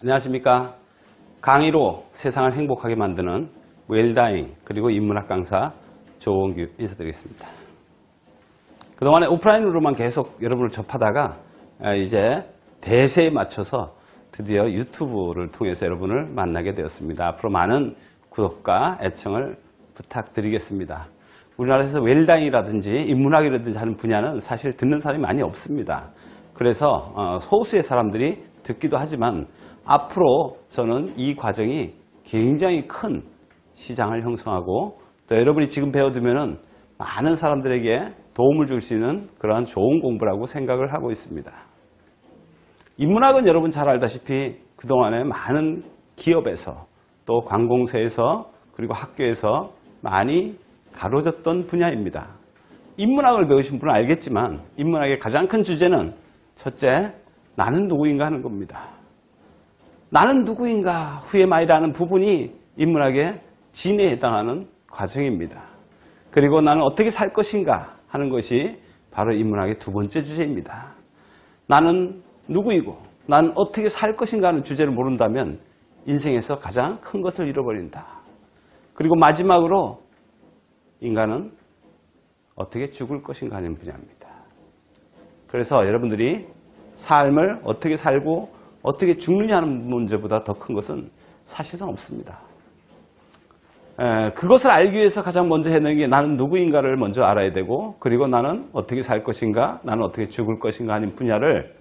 안녕하십니까. 강의로 세상을 행복하게 만드는 웰다잉 그리고 인문학 강사 조원규 인사드리겠습니다. 그동안에 오프라인으로만 계속 여러분을 접하다가 이제 대세에 맞춰서 드디어 유튜브를 통해서 여러분을 만나게 되었습니다. 앞으로 많은 구독과 애청을 부탁드리겠습니다. 우리나라에서 웰다잉이라든지 인문학이라든지 하는 분야는 사실 듣는 사람이 많이 없습니다. 그래서 소수의 사람들이 듣기도 하지만 앞으로 저는 이 과정이 굉장히 큰 시장을 형성하고 또 여러분이 지금 배워두면 많은 사람들에게 도움을 줄 수 있는 그러한 좋은 공부라고 생각을 하고 있습니다. 인문학은 여러분 잘 알다시피 그동안에 많은 기업에서 또 관공서에서 그리고 학교에서 많이 다뤄졌던 분야입니다. 인문학을 배우신 분은 알겠지만 인문학의 가장 큰 주제는 첫째, 나는 누구인가 하는 겁니다. 나는 누구인가, 후에마이라는 부분이 인문학의 진에 해당하는 과정입니다. 그리고 나는 어떻게 살 것인가 하는 것이 바로 인문학의 두 번째 주제입니다. 나는 누구이고 난 어떻게 살 것인가 하는 주제를 모른다면 인생에서 가장 큰 것을 잃어버린다. 그리고 마지막으로 인간은 어떻게 죽을 것인가 하는 분야입니다. 그래서 여러분들이 삶을 어떻게 살고 어떻게 죽느냐 하는 문제보다 더 큰 것은 사실상 없습니다. 그것을 알기 위해서 가장 먼저 해야 되는 게 나는 누구인가를 먼저 알아야 되고 그리고 나는 어떻게 살 것인가 나는 어떻게 죽을 것인가 하는 분야를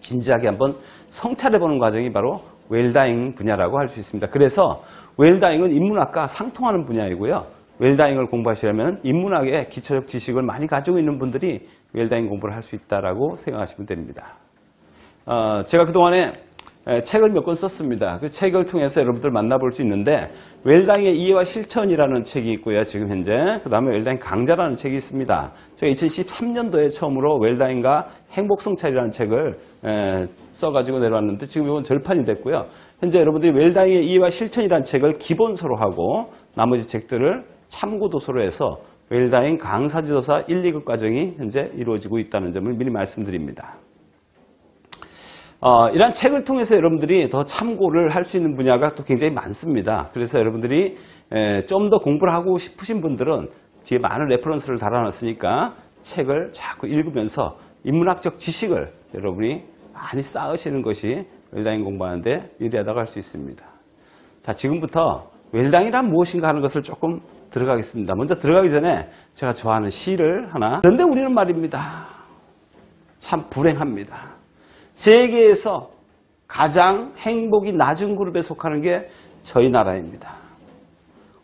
진지하게 한번 성찰해보는 과정이 바로 웰다잉 분야라고 할 수 있습니다. 그래서 웰다잉은 인문학과 상통하는 분야이고요. 웰다잉을 공부하시려면 인문학의 기초적 지식을 많이 가지고 있는 분들이 웰다잉 공부를 할 수 있다라고 생각하시면 됩니다. 제가 그동안에 책을 몇 권 썼습니다. 그 책을 통해서 여러분들 만나볼 수 있는데 웰다잉의 이해와 실천이라는 책이 있고요. 지금 현재 그 다음에 웰다잉 강좌라는 책이 있습니다. 제가 2013년도에 처음으로 웰다잉과 행복성찰이라는 책을 써가지고 내려왔는데 지금 이건 절판이 됐고요. 현재 여러분들이 웰다잉의 이해와 실천이라는 책을 기본서로 하고 나머지 책들을 참고도서로 해서 웰다잉 강사지도사 1, 2급 과정이 현재 이루어지고 있다는 점을 미리 말씀드립니다. 이러한 책을 통해서 여러분들이 더 참고를 할 수 있는 분야가 또 굉장히 많습니다. 그래서 여러분들이 좀 더 공부를 하고 싶으신 분들은 뒤에 많은 레퍼런스를 달아놨으니까 책을 자꾸 읽으면서 인문학적 지식을 여러분이 많이 쌓으시는 것이 웰다잉 공부하는데 유리하다고 할 수 있습니다. 자, 지금부터 웰다잉이란 무엇인가 하는 것을 조금 들어가겠습니다. 먼저 들어가기 전에 제가 좋아하는 시를 하나. 그런데 우리는 말입니다. 참 불행합니다. 세계에서 가장 행복이 낮은 그룹에 속하는 게 저희 나라입니다.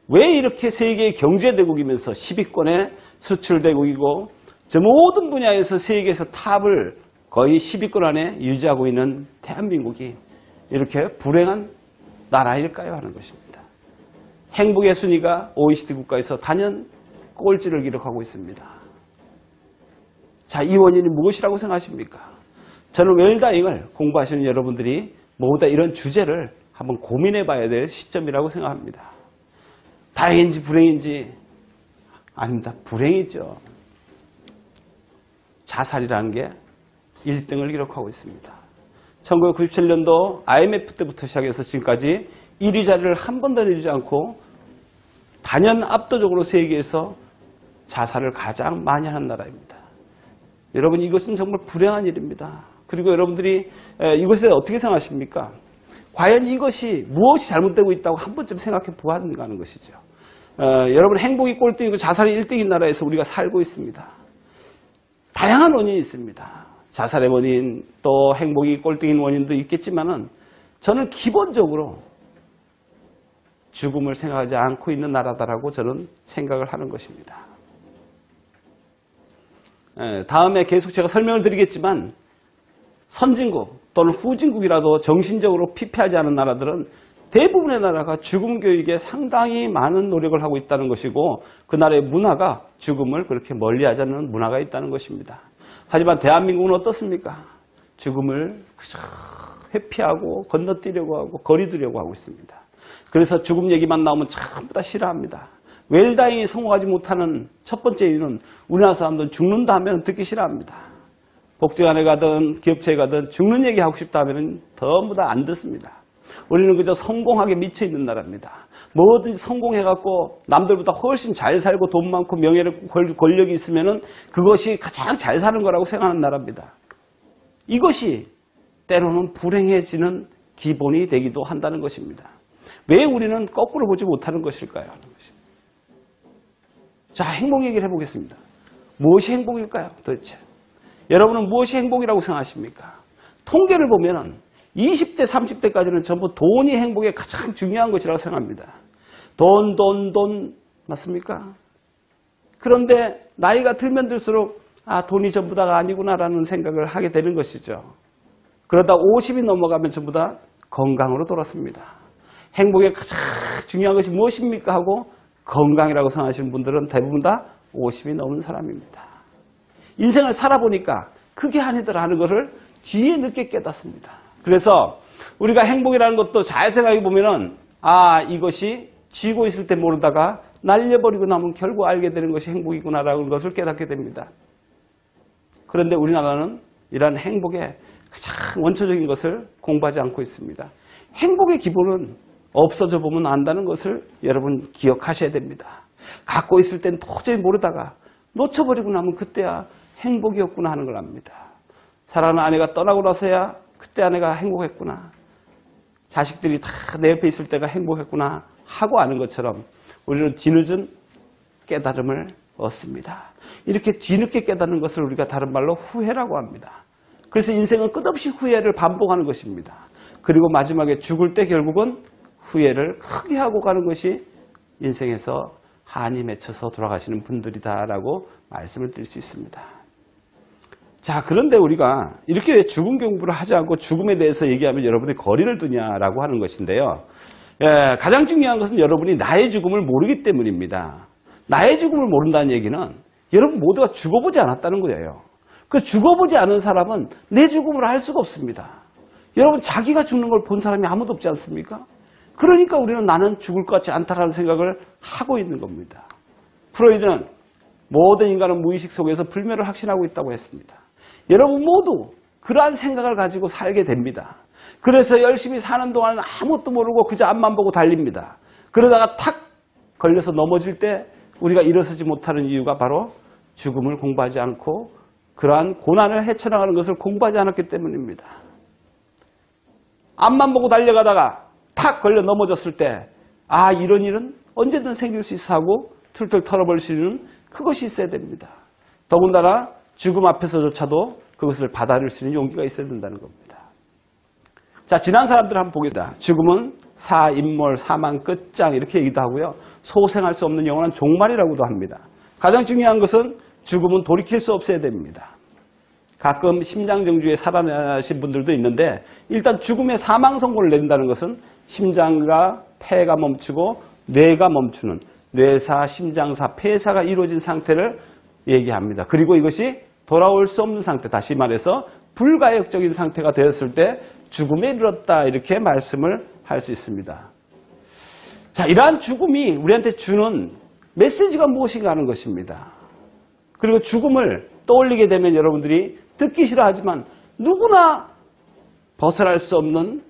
왜 이렇게 세계 경제대국이면서 10위권의 수출대국이고 저 모든 분야에서 세계에서 탑을 거의 10위권 안에 유지하고 있는 대한민국이 이렇게 불행한 나라일까요? 하는 것입니다. 행복의 순위가 OECD 국가에서 단연 꼴찌를 기록하고 있습니다. 자, 이 원인이 무엇이라고 생각하십니까? 저는 웰다잉을 공부하시는 여러분들이 모두 이런 주제를 한번 고민해 봐야 될 시점이라고 생각합니다. 다행인지 불행인지 아닙니다. 불행이죠. 자살이라는 게 1등을 기록하고 있습니다. 1997년도 IMF 때부터 시작해서 지금까지 1위 자리를 한 번도 내주지 않고 단연 압도적으로 세계에서 자살을 가장 많이 하는 나라입니다. 여러분, 이것은 정말 불행한 일입니다. 그리고 여러분들이 이것에 어떻게 생각하십니까? 과연 이것이 무엇이 잘못되고 있다고 한 번쯤 생각해 보았는가 하는 것이죠. 여러분, 행복이 꼴등이고 자살이 1등인 나라에서 우리가 살고 있습니다. 다양한 원인이 있습니다. 자살의 원인, 또 행복이 꼴등인 원인도 있겠지만은 저는 기본적으로 죽음을 생각하지 않고 있는 나라다라고 저는 생각을 하는 것입니다. 다음에 계속 제가 설명을 드리겠지만 선진국 또는 후진국이라도 정신적으로 피폐하지 않은 나라들은 대부분의 나라가 죽음 교육에 상당히 많은 노력을 하고 있다는 것이고 그 나라의 문화가 죽음을 그렇게 멀리하지 않는 문화가 있다는 것입니다. 하지만 대한민국은 어떻습니까? 죽음을 그저 회피하고 건너뛰려고 하고 거리두려고 하고 있습니다. 그래서 죽음 얘기만 나오면 전부 다 싫어합니다. 웰다잉이 성공하지 못하는 첫 번째 이유는 우리나라 사람들은 죽는다 하면 듣기 싫어합니다. 복지관에 가든 기업체에 가든 죽는 얘기 하고 싶다 하면 전부 다 안 듣습니다. 우리는 그저 성공하게 미쳐 있는 나라입니다. 뭐든지 성공해갖고 남들보다 훨씬 잘 살고 돈 많고 명예롭고 권력이 있으면은 그것이 가장 잘 사는 거라고 생각하는 나라입니다. 이것이 때로는 불행해지는 기본이 되기도 한다는 것입니다. 왜 우리는 거꾸로 보지 못하는 것일까요? 하는 것입니다. 자, 행복 얘기를 해보겠습니다. 무엇이 행복일까요? 도대체 여러분은 무엇이 행복이라고 생각하십니까? 통계를 보면은 20대, 30대까지는 전부 돈이 행복의 가장 중요한 것이라고 생각합니다. 돈, 맞습니까? 그런데 나이가 들면 들수록 돈이 전부 다가 아니구나라는 생각을 하게 되는 것이죠. 그러다 50이 넘어가면 전부 다 건강으로 돌아섭니다. 행복의 가장 중요한 것이 무엇입니까? 하고 건강이라고 생각하시는 분들은 대부분 다 50이 넘은 사람입니다. 인생을 살아보니까 그게 아니더라 하는 것을 뒤에 늦게 깨닫습니다. 그래서 우리가 행복이라는 것도 잘 생각해 보면은 이것이 쥐고 있을 때 모르다가 날려버리고 나면 결국 알게 되는 것이 행복이구나라는 것을 깨닫게 됩니다. 그런데 우리나라는 이러한 행복의 가장 원초적인 것을 공부하지 않고 있습니다. 행복의 기본은 없어져 보면 안다는 것을 여러분 기억하셔야 됩니다. 갖고 있을 땐 도저히 모르다가 놓쳐버리고 나면 그때야 행복이었구나 하는 걸 압니다. 사랑하는 아내가 떠나고 나서야 그때 아내가 행복했구나. 자식들이 다 내 옆에 있을 때가 행복했구나 하고 아는 것처럼 우리는 뒤늦은 깨달음을 얻습니다. 이렇게 뒤늦게 깨닫는 것을 우리가 다른 말로 후회라고 합니다. 그래서 인생은 끝없이 후회를 반복하는 것입니다. 그리고 마지막에 죽을 때 결국은 후회를 크게 하고 가는 것이 인생에서 한이 맺혀서 돌아가시는 분들이다라고 말씀을 드릴 수 있습니다. 자, 그런데 우리가 이렇게 왜 죽음 공부를 하지 않고 죽음에 대해서 얘기하면 여러분이 거리를 두냐라고 하는 것인데요. 가장 중요한 것은 여러분이 나의 죽음을 모르기 때문입니다. 나의 죽음을 모른다는 얘기는 여러분 모두가 죽어보지 않았다는 거예요. 그 죽어보지 않은 사람은 내 죽음을 알 수가 없습니다. 여러분 자기가 죽는 걸 본 사람이 아무도 없지 않습니까? 그러니까 우리는 나는 죽을 것 같지 않다라는 생각을 하고 있는 겁니다. 프로이드는 모든 인간은 무의식 속에서 불멸을 확신하고 있다고 했습니다. 여러분 모두 그러한 생각을 가지고 살게 됩니다. 그래서 열심히 사는 동안은 아무것도 모르고 그저 앞만 보고 달립니다. 그러다가 탁 걸려서 넘어질 때 우리가 일어서지 못하는 이유가 바로 죽음을 공부하지 않고 그러한 고난을 헤쳐나가는 것을 공부하지 않았기 때문입니다. 앞만 보고 달려가다가 탁 걸려 넘어졌을 때 이런 일은 언제든 생길 수 있어 하고 툴툴 털어버릴 수 있는 그것이 있어야 됩니다. 더군다나 죽음 앞에서조차도 그것을 받아들일 수 있는 용기가 있어야 된다는 겁니다. 자, 지난 사람들 한번 보겠습니다. 죽음은 사인몰, 사망 끝장 이렇게 얘기도 하고요. 소생할 수 없는 영원한 종말이라고도 합니다. 가장 중요한 것은 죽음은 돌이킬 수 없어야 됩니다. 가끔 심장정주에 살아나신 분들도 있는데 일단 죽음의 사망 선고를 내린다는 것은 심장과 폐가 멈추고 뇌가 멈추는 뇌사, 심장사, 폐사가 이루어진 상태를 얘기합니다. 그리고 이것이 돌아올 수 없는 상태, 다시 말해서 불가역적인 상태가 되었을 때 죽음에 이르렀다 이렇게 말씀을 할 수 있습니다. 자, 이러한 죽음이 우리한테 주는 메시지가 무엇인가 하는 것입니다. 그리고 죽음을 떠올리게 되면 여러분들이 듣기 싫어하지만 누구나 벗어날 수 없는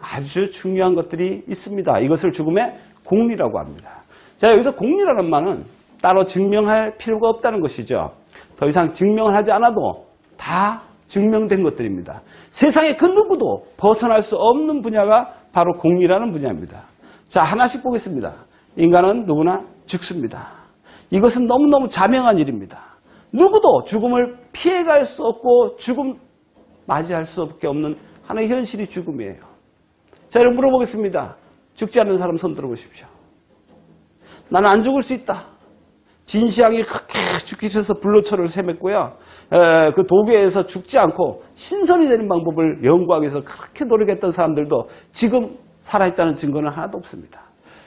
아주 중요한 것들이 있습니다. 이것을 죽음의 공리라고 합니다. 자, 여기서 공리라는 말은 따로 증명할 필요가 없다는 것이죠. 더 이상 증명을 하지 않아도 다 증명된 것들입니다. 세상에 그 누구도 벗어날 수 없는 분야가 바로 공리라는 분야입니다. 자, 하나씩 보겠습니다. 인간은 누구나 죽습니다. 이것은 너무너무 자명한 일입니다. 누구도 죽음을 피해갈 수 없고 죽음 맞이할 수밖에 없는 하나의 현실이 죽음이에요. 자, 여러분 물어보겠습니다. 죽지 않는 사람 손 들어보십시오. 나는 안 죽을 수 있다. 진시황이 그렇게 죽기 싫어서 불로초를 세맸고요. 그 도교에서 죽지 않고 신선이 되는 방법을 연구하기 위해서 그렇게 노력했던 사람들도 지금 살아있다는 증거는 하나도 없습니다.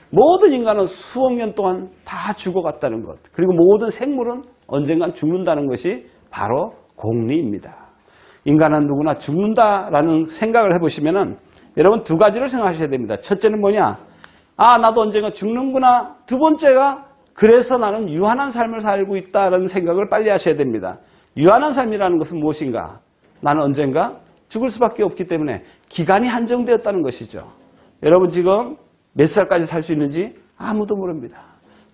모든 인간은 수억 년 동안 다 죽어갔다는 것, 그리고 모든 생물은 언젠간 죽는다는 것이 바로 공리입니다. 인간은 누구나 죽는다라는 생각을 해보시면은 여러분 두 가지를 생각하셔야 됩니다. 첫째는 뭐냐? 나도 언젠가 죽는구나. 두 번째가 그래서 나는 유한한 삶을 살고 있다는 생각을 빨리 하셔야 됩니다. 유한한 삶이라는 것은 무엇인가? 나는 언젠가 죽을 수밖에 없기 때문에 기간이 한정되었다는 것이죠. 여러분 지금 몇 살까지 살 수 있는지 아무도 모릅니다.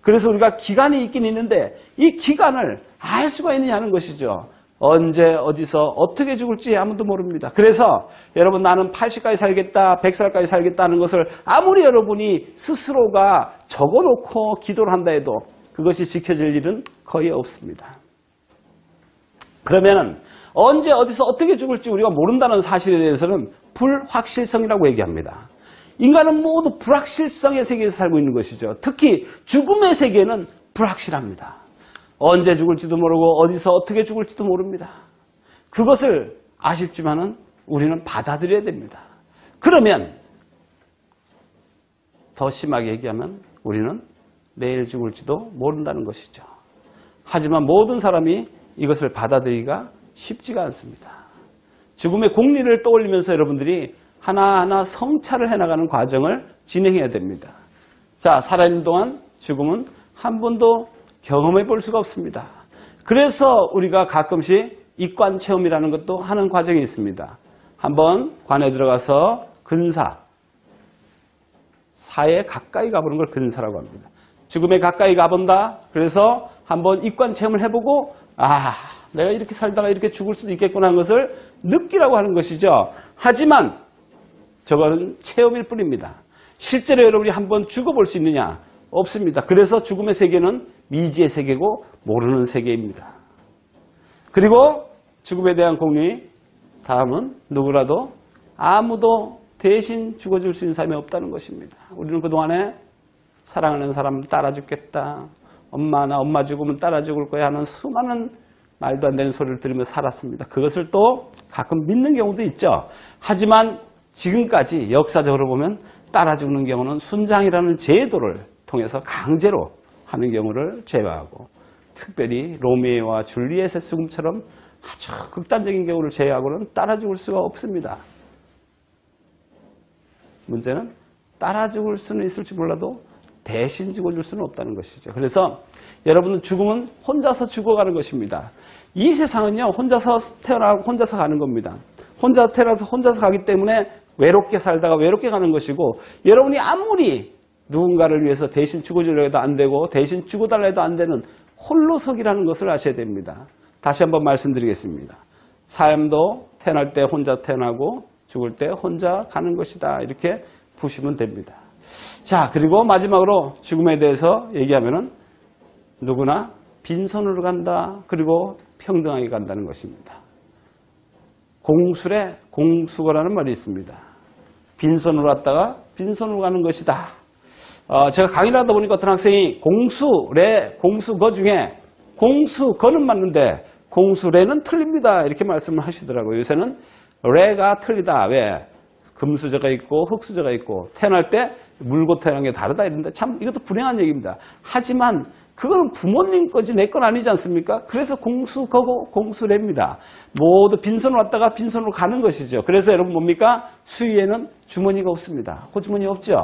그래서 우리가 기간이 있긴 있는데 이 기간을 알 수가 있느냐 하는 것이죠. 언제 어디서 어떻게 죽을지 아무도 모릅니다. 그래서 여러분 나는 80까지 살겠다 100살까지 살겠다 하는 것을 아무리 여러분이 스스로가 적어놓고 기도를 한다 해도 그것이 지켜질 일은 거의 없습니다. 그러면은 언제 어디서 어떻게 죽을지 우리가 모른다는 사실에 대해서는 불확실성이라고 얘기합니다. 인간은 모두 불확실성의 세계에서 살고 있는 것이죠. 특히 죽음의 세계는 불확실합니다. 언제 죽을지도 모르고 어디서 어떻게 죽을지도 모릅니다. 그것을 아쉽지만은 우리는 받아들여야 됩니다. 그러면 더 심하게 얘기하면 우리는 내일 죽을지도 모른다는 것이죠. 하지만 모든 사람이 이것을 받아들이기가 쉽지가 않습니다. 죽음의 공리를 떠올리면서 여러분들이 하나하나 성찰을 해나가는 과정을 진행해야 됩니다. 자, 살아있는 동안 죽음은 한 번도 경험해 볼 수가 없습니다. 그래서 우리가 가끔씩 입관 체험이라는 것도 하는 과정이 있습니다. 한번 관에 들어가서 근사, 사에 가까이 가보는 걸 근사라고 합니다. 죽음에 가까이 가본다. 그래서 한번 입관 체험을 해보고 내가 이렇게 살다가 이렇게 죽을 수도 있겠구나 하는 것을 느끼라고 하는 것이죠. 하지만 저거는 체험일 뿐입니다. 실제로 여러분이 한번 죽어볼 수 있느냐? 없습니다. 그래서 죽음의 세계는 미지의 세계고 모르는 세계입니다. 그리고 죽음에 대한 공리, 다음은 누구라도 아무도 대신 죽어줄 수 있는 사람이 없다는 것입니다. 우리는 그동안에 사랑하는 사람 따라 죽겠다. 나 엄마 죽으면 따라 죽을 거야 하는 수많은 말도 안 되는 소리를 들으며 살았습니다. 그것을 또 가끔 믿는 경우도 있죠. 하지만 지금까지 역사적으로 보면 따라 죽는 경우는 순장이라는 제도를 통해서 강제로 하는 경우를 제외하고 특별히 로미오와 줄리엣의 죽음처럼 아주 극단적인 경우를 제외하고는 따라 죽을 수가 없습니다. 문제는 따라 죽을 수는 있을지 몰라도 대신 죽어줄 수는 없다는 것이죠. 그래서 여러분은 죽음은 혼자서 죽어가는 것입니다. 이 세상은요, 혼자서 태어나고 혼자서 가는 겁니다. 혼자 태어나서 혼자서 가기 때문에 외롭게 살다가 외롭게 가는 것이고, 여러분이 아무리 누군가를 위해서 대신 죽어주려 해도 안 되고 대신 죽어달라 해도 안 되는 홀로서기라는 것을 아셔야 됩니다. 다시 한번 말씀드리겠습니다. 삶도 태어날 때 혼자 태어나고 죽을 때 혼자 가는 것이다. 이렇게 보시면 됩니다. 자, 그리고 마지막으로 죽음에 대해서 얘기하면은 누구나 빈손으로 간다. 그리고 평등하게 간다는 것입니다. 공술에 공수거라는 말이 있습니다. 빈손으로 왔다가 빈손으로 가는 것이다. 제가 강의를 하다 보니까 어떤 학생이 공수래, 공수거 중에 공수거는 맞는데 공수래는 틀립니다. 이렇게 말씀을 하시더라고요. 요새는 레가 틀리다. 왜? 금수저가 있고 흙수저가 있고 태어날 때 물고 태어난 게 다르다 이런데 참 이것도 불행한 얘기입니다. 하지만 그건 부모님 거지 내 건 아니지 않습니까? 그래서 공수거고 공수래입니다. 모두 빈손으로 왔다가 빈손으로 가는 것이죠. 그래서 여러분 뭡니까? 수위에는 주머니가 없습니다. 호주머니 없죠.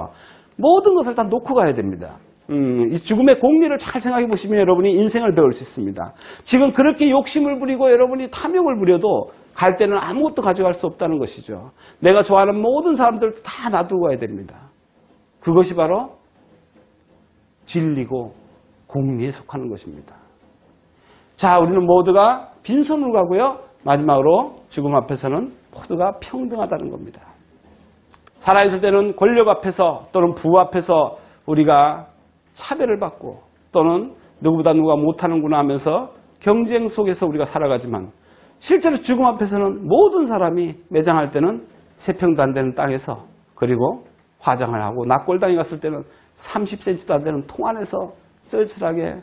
모든 것을 다 놓고 가야 됩니다. 이 죽음의 공리를 잘 생각해 보시면 여러분이 인생을 배울 수 있습니다. 지금 그렇게 욕심을 부리고 여러분이 탐욕을 부려도 갈 때는 아무것도 가져갈 수 없다는 것이죠. 내가 좋아하는 모든 사람들도 다 놔두고 가야 됩니다. 그것이 바로 진리고 공리에 속하는 것입니다. 자, 우리는 모두가 빈손으로 가고요. 마지막으로 죽음 앞에서는 모두가 평등하다는 겁니다. 살아있을 때는 권력 앞에서 또는 부와 앞에서 우리가 차별을 받고 또는 누구보다 누가 못하는구나 하면서 경쟁 속에서 우리가 살아가지만 실제로 죽음 앞에서는 모든 사람이 매장할 때는 3평도 안 되는 땅에서 그리고 화장을 하고 낙골당에 갔을 때는 30cm도 안 되는 통 안에서 쓸쓸하게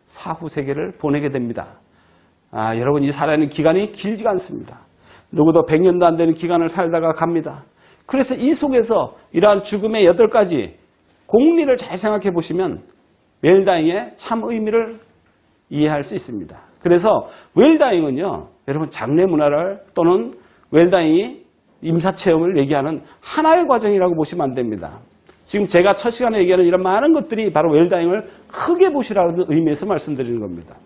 사후 세계를 보내게 됩니다. 여러분 이 살아있는 기간이 길지가 않습니다. 누구도 100년도 안 되는 기간을 살다가 갑니다. 그래서 이 속에서 이러한 죽음의 8가지 공리를 잘 생각해 보시면 웰다잉의 참 의미를 이해할 수 있습니다. 그래서 웰다잉은요, 여러분 장례 문화를 또는 웰다잉이 임사체험을 얘기하는 하나의 과정이라고 보시면 안 됩니다. 지금 제가 첫 시간에 얘기하는 이런 많은 것들이 바로 웰다잉을 크게 보시라는 의미에서 말씀드리는 겁니다.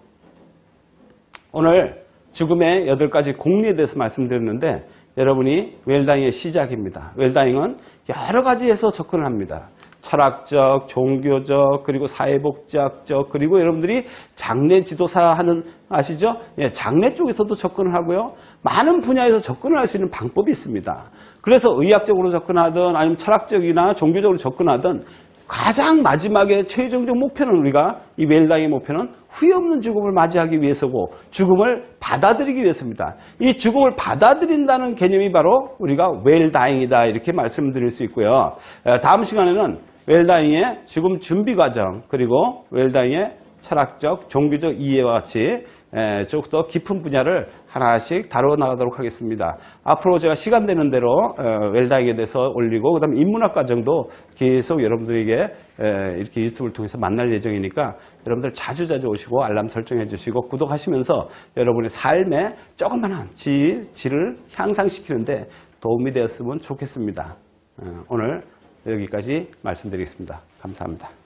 오늘 죽음의 8가지 공리에 대해서 말씀드렸는데 여러분이 웰다잉의 시작입니다. 웰다잉은 여러 가지에서 접근을 합니다. 철학적, 종교적, 그리고 사회복지학적, 그리고 여러분들이 장례 지도사 하는 아시죠? 예, 장례 쪽에서도 접근을 하고요. 많은 분야에서 접근을 할 수 있는 방법이 있습니다. 그래서 의학적으로 접근하든 아니면 철학적이나 종교적으로 접근하든 가장 마지막에 최종적 목표는 우리가 이 웰다잉의 목표는 후회 없는 죽음을 맞이하기 위해서고 죽음을 받아들이기 위해서입니다. 이 죽음을 받아들인다는 개념이 바로 우리가 웰다잉이다 이렇게 말씀드릴 수 있고요. 다음 시간에는 웰다잉의 죽음 준비 과정 그리고 웰다잉의 철학적, 종교적 이해와 같이 조금 더 깊은 분야를 하나씩 다뤄 나가도록 하겠습니다. 앞으로 제가 시간 되는 대로 웰다잉에 대해서 올리고 그다음에 인문학 과정도 계속 여러분들에게 이렇게 유튜브를 통해서 만날 예정이니까 여러분들 자주자주 오시고 알람 설정해 주시고 구독하시면서 여러분의 삶의 조그마한 질을 향상시키는데 도움이 되었으면 좋겠습니다. 오늘 여기까지 말씀드리겠습니다. 감사합니다.